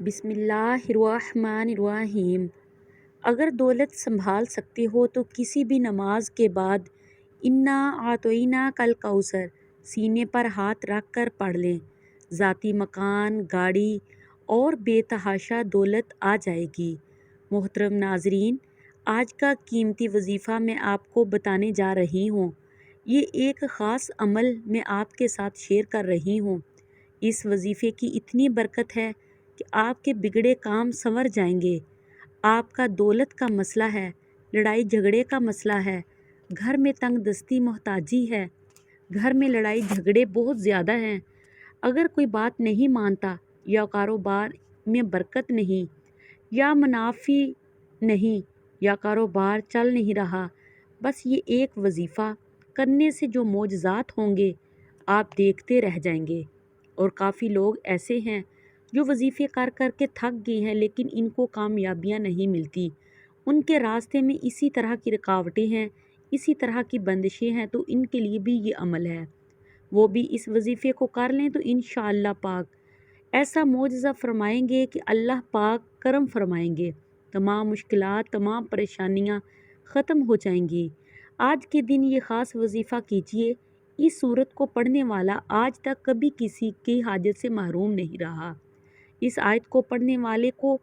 بسم اللہ الرحمن الرحیم۔ اگر دولت سنبھال سکتے ہو تو کسی بھی نماز کے بعد انا اعطیناک کل کوثر سینے پر ہاتھ رکھ کر پڑھ لیں، ذاتی مکان، گاڑی اور بے تحاشا دولت آ جائے گی۔ محترم ناظرین، آج کا قیمتی وظیفہ میں آپ کو بتانے جا رہی ہوں۔ یہ ایک خاص عمل میں آپ کے ساتھ شیئر کر رہی ہوں۔ اس وظیفے کی اتنی برکت ہے کہ آپ کے بگڑے کام سنور جائیں گے۔ آپ کا دولت کا مسئلہ ہے، لڑائی جھگڑے کا مسئلہ ہے، گھر میں تنگ دستی محتاجی ہے، گھر میں لڑائی جھگڑے بہت زیادہ ہیں، اگر کوئی بات نہیں مانتا، یا کاروبار میں برکت نہیں، یا منافع نہیں، یا کاروبار چل نہیں رہا، بس یہ ایک وظیفہ کرنے سے جو معجزات ہوں گے آپ دیکھتے رہ جائیں گے۔ اور کافی لوگ ایسے ہیں جو وظیفے کر کر کے تھک گئے ہیں لیکن ان کو کامیابیاں نہیں ملتی، ان کے راستے میں اسی طرح کی رکاوٹیں ہیں، اسی طرح کی بندشیں ہیں، تو ان کے لیے بھی یہ عمل ہے، وہ بھی اس وظیفے کو کر لیں تو انشاءاللہ پاک ایسا معجزہ فرمائیں گے کہ اللہ پاک کرم فرمائیں گے، تمام مشکلات، تمام پریشانیاں ختم ہو جائیں گی۔ آج کے دن یہ خاص وظیفہ کیجئے، اس سورت کو پڑھنے والا آج تک کبھی کسی کی حاجت سے محروم نہیں رہا۔ اس آیت کو پڑھنے والے کو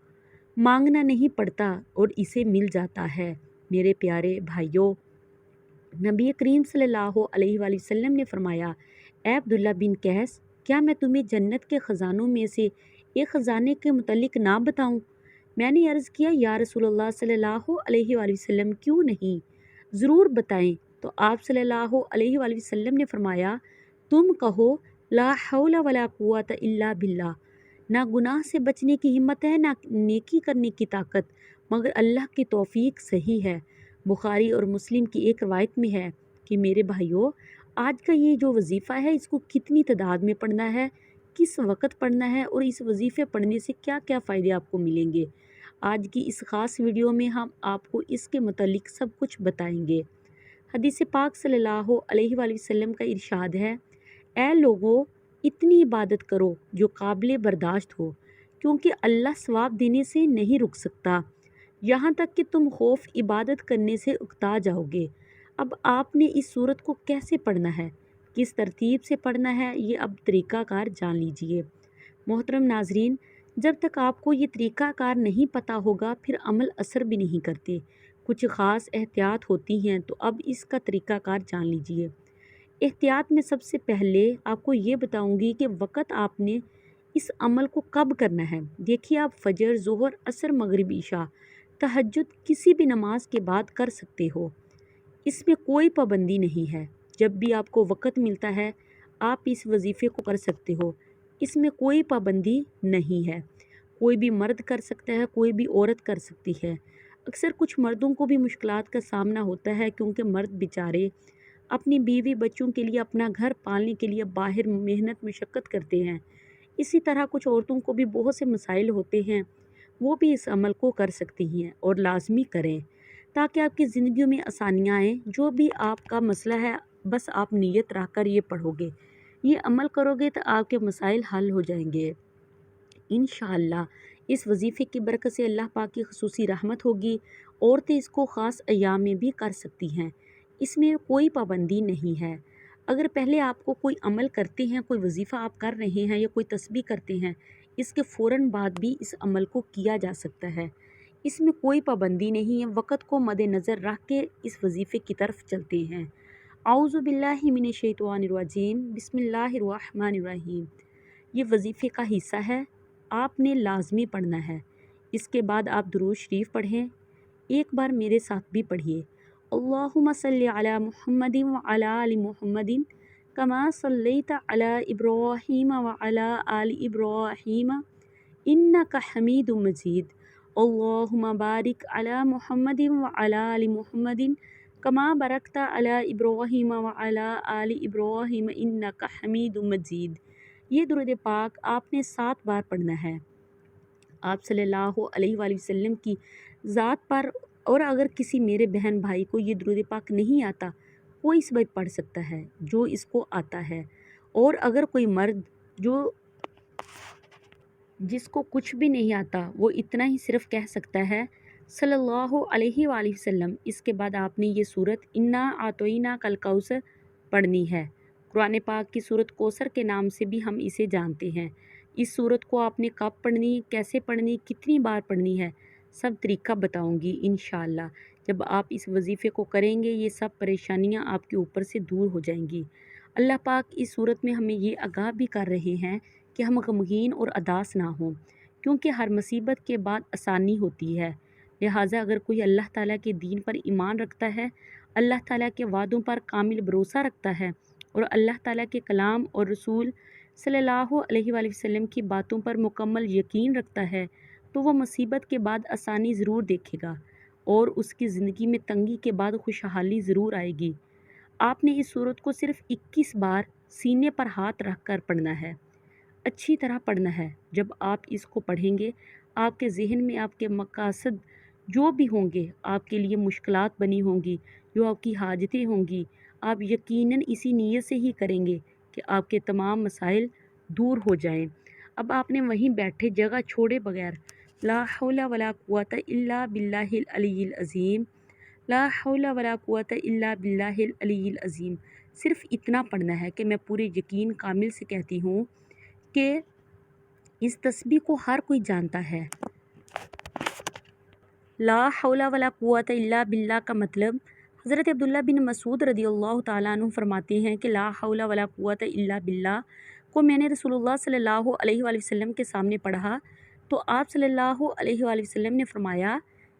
مانگنا نہیں پڑتا اور اسے مل جاتا ہے۔ میرے پیارے بھائیوں، نبی کریم صلی اللہ علیہ وآلہ وسلم نے فرمایا، اے عبداللہ بن قیس، کیا میں تمہیں جنت کے خزانوں میں سے ایک خزانے کے متعلق نہ بتاؤں؟ میں نے عرض کیا، یا رسول اللہ صلی اللہ علیہ وآلہ وسلم، کیوں نہیں، ضرور بتائیں۔ تو آپ صلی اللہ علیہ وآلہ وسلم نے فرمایا، تم کہو لا حول ولا قوت الا باللہ، نہ گناہ سے بچنے کی ہمت ہے، نہ نیکی کرنے کی طاقت، مگر اللہ کی توفیق صحیح ہے۔ بخاری اور مسلم کی ایک روایت میں ہے کہ میرے بھائیوں، آج کا یہ جو وظیفہ ہے اس کو کتنی تعداد میں پڑھنا ہے، کس وقت پڑھنا ہے، اور اس وظیفے پڑھنے سے کیا کیا فائدے آپ کو ملیں گے، آج کی اس خاص ویڈیو میں ہم آپ کو اس کے متعلق سب کچھ بتائیں گے۔ حدیث پاک صلی اللہ علیہ وآلہ وسلم کا ارشاد ہے، اے لوگو، اتنی عبادت کرو جو قابل برداشت ہو، کیونکہ اللہ ثواب دینے سے نہیں رک سکتا یہاں تک کہ تم خوف عبادت کرنے سے اکتا جاؤ گے۔ اب آپ نے اس سورت کو کیسے پڑھنا ہے، کس ترتیب سے پڑھنا ہے، یہ اب طریقہ کار جان لیجئے۔ محترم ناظرین، جب تک آپ کو یہ طریقہ کار نہیں پتہ ہوگا پھر عمل اثر بھی نہیں کرتے، کچھ خاص احتیاط ہوتی ہیں، تو اب اس کا طریقہ کار جان لیجئے۔ احتیاط میں سب سے پہلے آپ کو یہ بتاؤں گی کہ وقت آپ نے اس عمل کو کب کرنا ہے۔ دیکھیے، آپ فجر، ظہر، عصر، مغرب، عشاء، تہجد کسی بھی نماز کے بعد کر سکتے ہو، اس میں کوئی پابندی نہیں ہے۔ جب بھی آپ کو وقت ملتا ہے آپ اس وظیفے کو کر سکتے ہو، اس میں کوئی پابندی نہیں ہے، کوئی بھی مرد کر سکتا ہے، کوئی بھی عورت کر سکتی ہے۔ اکثر کچھ مردوں کو بھی مشکلات کا سامنا ہوتا ہے کیونکہ مرد بیچارے اپنی بیوی بچوں کے لیے، اپنا گھر پالنے کے لیے باہر محنت مشقت کرتے ہیں۔ اسی طرح کچھ عورتوں کو بھی بہت سے مسائل ہوتے ہیں، وہ بھی اس عمل کو کر سکتی ہیں، اور لازمی کریں تاکہ آپ کی زندگیوں میں آسانیاں آئیں۔ جو بھی آپ کا مسئلہ ہے بس آپ نیت رکھ کر یہ پڑھو گے، یہ عمل کرو گے تو آپ کے مسائل حل ہو جائیں گے انشاءاللہ۔ اس وظیفے کی برکت سے اللہ پاک کی خصوصی رحمت ہوگی۔ عورتیں اس کو خاص ایام میں بھی کر سکتی ہیں، اس میں کوئی پابندی نہیں ہے۔ اگر پہلے آپ کو کوئی عمل کرتے ہیں، کوئی وظیفہ آپ کر رہے ہیں یا کوئی تسبیح کرتے ہیں، اس کے فوراً بعد بھی اس عمل کو کیا جا سکتا ہے، اس میں کوئی پابندی نہیں ہے۔ وقت کو مد نظر رکھ کے اس وظیفے کی طرف چلتے ہیں۔ اعوذ باللہ من الشیطان الرجیم، بسم اللہ الرحمن الرحیم۔ یہ وظیفے کا حصہ ہے، آپ نے لازمی پڑھنا ہے۔ اس کے بعد آپ درود شریف پڑھیں، ایک بار میرے ساتھ بھی پڑھیے، اللہم صلی علی محمد وعلی آل محمد کما صلیت علی ابراہیم وعلی آل ابراہیم انک حمید مجید، اللہم بارک علی محمد وعلی آل محمد کما بارکت علی ابراہیم وعلی آل ابراہیم انک حمید مجید۔ یہ درود پاک آپ نے 7 بار پڑھنا ہے، آپ صلی اللہ علیہ وآلہ وسلم کی ذات پر۔ اور اگر کسی میرے بہن بھائی کو یہ درود پاک نہیں آتا، وہ اس وقت پڑھ سکتا ہے جو اس کو آتا ہے۔ اور اگر کوئی مرد جو جس کو کچھ بھی نہیں آتا وہ اتنا ہی صرف کہہ سکتا ہے صلی اللہ علیہ وآلہ وسلم۔ اس کے بعد آپ نے یہ صورت انا اعطیناک کل کوثر پڑھنی ہے۔ قرآن پاک کی صورت کوثر کے نام سے بھی ہم اسے جانتے ہیں۔ اس صورت کو آپ نے کب پڑھنی، کیسے پڑھنی، کتنی بار پڑھنی ہے، سب طریقہ بتاؤں گی انشاءاللہ۔ جب آپ اس وظیفے کو کریں گے یہ سب پریشانیاں آپ کے اوپر سے دور ہو جائیں گی۔ اللہ پاک اس صورت میں ہمیں یہ آگاہ بھی کر رہے ہیں کہ ہم غمگین اور اداس نہ ہوں، کیونکہ ہر مصیبت کے بعد آسانی ہوتی ہے۔ لہٰذا اگر کوئی اللہ تعالیٰ کے دین پر ایمان رکھتا ہے، اللہ تعالیٰ کے وعدوں پر کامل بھروسہ رکھتا ہے اور اللہ تعالیٰ کے کلام اور رسول صلی اللہ علیہ وآلہ وسلم کی باتوں پر مکمل یقین رکھتا ہے، تو وہ مصیبت کے بعد آسانی ضرور دیکھے گا اور اس کی زندگی میں تنگی کے بعد خوشحالی ضرور آئے گی۔ آپ نے اس صورت کو صرف 21 بار سینے پر ہاتھ رکھ کر پڑھنا ہے، اچھی طرح پڑھنا ہے۔ جب آپ اس کو پڑھیں گے آپ کے ذہن میں آپ کے مقاصد جو بھی ہوں گے، آپ کے لیے مشکلات بنی ہوں گی، جو آپ کی حاجتیں ہوں گی، آپ یقیناً اسی نیت سے ہی کریں گے کہ آپ کے تمام مسائل دور ہو جائیں۔ اب آپ نے وہیں بیٹھے جگہ چھوڑے بغیر لا حول ولا قوت الا باللہ العلی العظیم، لا حول ولا قوت الا باللہ العلی العظیم، صرف اتنا پڑھنا ہے کہ میں پورے یقین کامل سے کہتی ہوں کہ اس تسبیح کو ہر کوئی جانتا ہے۔ لا حول ولا قوت الا باللہ کا مطلب حضرت عبداللہ بن مسعود رضی اللہ تعالیٰ عنہ فرماتے ہیں کہ لا حول ولا قوت الا باللہ کو میں نے رسول اللہ صلی اللہ علیہ وآلہ وسلم کے سامنے پڑھا تو آپ صلی اللہ علیہ وآلہ وسلم نے فرمایا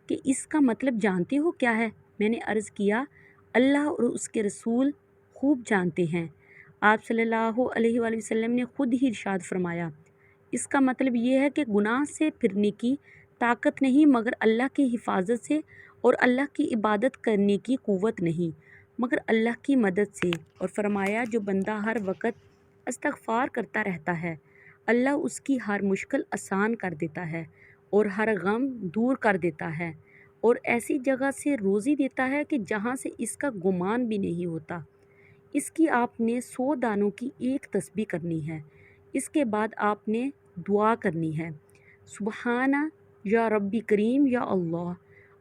کہ اس کا مطلب جانتے ہو کیا ہے؟ میں نے عرض کیا اللہ اور اس کے رسول خوب جانتے ہیں۔ آپ صلی اللہ علیہ وآلہ وسلم نے خود ہی ارشاد فرمایا اس کا مطلب یہ ہے کہ گناہ سے پھرنے کی طاقت نہیں مگر اللہ کی حفاظت سے، اور اللہ کی عبادت کرنے کی قوت نہیں مگر اللہ کی مدد سے، اور فرمایا جو بندہ ہر وقت استغفار کرتا رہتا ہے اللہ اس کی ہر مشکل آسان کر دیتا ہے اور ہر غم دور کر دیتا ہے اور ایسی جگہ سے روزی دیتا ہے کہ جہاں سے اس کا گمان بھی نہیں ہوتا۔ اس کی آپ نے 100 دانوں کی ایک تسبیح کرنی ہے۔ اس کے بعد آپ نے دعا کرنی ہے سبحانہ یا ربی کریم یا اللہ۔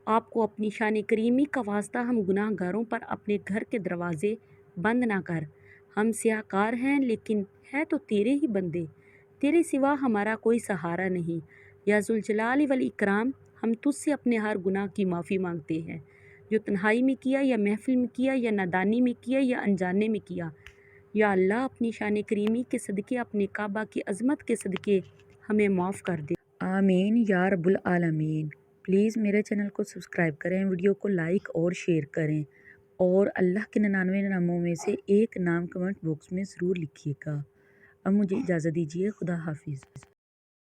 آپ کو اپنی شان کریمی کا واسطہ ہم گناہ گاروں پر اپنے گھر کے دروازے بند نہ کر، ہم سیاہ کار ہیں لیکن ہے تو تیرے ہی بندے، تیرے سوا ہمارا کوئی سہارا نہیں، یا ذوالجلال والاکرام ہم تجھ سے اپنے ہر گناہ کی معافی مانگتے ہیں، جو تنہائی میں کیا یا محفل میں کیا یا نادانی میں کیا یا انجانے میں کیا۔ یا اللہ اپنی شان کریمی کے صدقے، اپنے کعبہ کی عظمت کے صدقے ہمیں معاف کر دے۔ آمین یا رب العالمین۔ پلیز میرے چینل کو سبسکرائب کریں، ویڈیو کو لائک اور شیئر کریں، اور اللہ کے 99 ناموں میں سے ایک نام کمنٹ باکس میں ضرور لکھیے گا۔ اب مجھے اجازت دیجیے، خدا حافظ۔